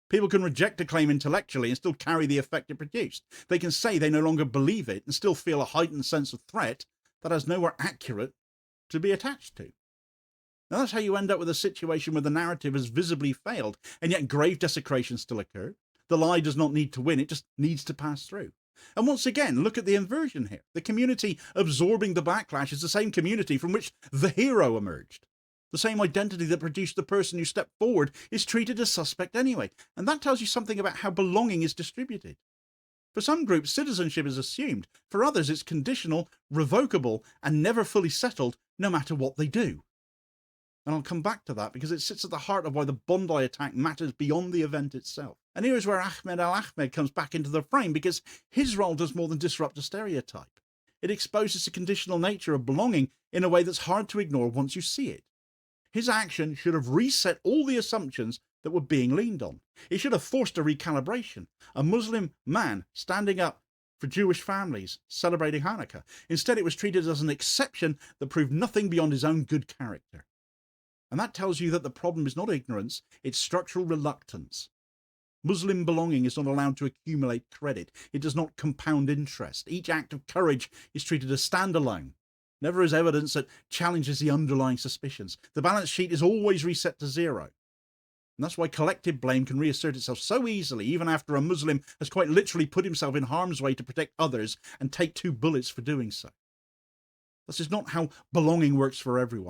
People can reject a claim intellectually and still carry the effect it produced. They can say they no longer believe it and still feel a heightened sense of threat that has nowhere accurate to be attached to. Now, that's how you end up with a situation where the narrative has visibly failed, and yet grave desecration still occurs. The lie does not need to win, it just needs to pass through. And once again, look at the inversion here. The community absorbing the backlash is the same community from which the hero emerged. The same identity that produced the person who stepped forward is treated as suspect anyway. And that tells you something about how belonging is distributed. For some groups, citizenship is assumed. For others, it's conditional, revocable, and never fully settled, no matter what they do. And I'll come back to that because it sits at the heart of why the Bondi attack matters beyond the event itself. And here's where Ahmed al-Ahmed comes back into the frame, because his role does more than disrupt a stereotype. It exposes the conditional nature of belonging in a way that's hard to ignore once you see it. His action should have reset all the assumptions that were being leaned on. It should have forced a recalibration. A Muslim man standing up for Jewish families celebrating Hanukkah. Instead, it was treated as an exception that proved nothing beyond his own good character. And that tells you that the problem is not ignorance, it's structural reluctance. Muslim belonging is not allowed to accumulate credit. It does not compound interest. Each act of courage is treated as standalone, never as evidence that challenges the underlying suspicions. The balance sheet is always reset to zero. And that's why collective blame can reassert itself so easily, even after a Muslim has quite literally put himself in harm's way to protect others and take 2 bullets for doing so. This is not how belonging works for everyone.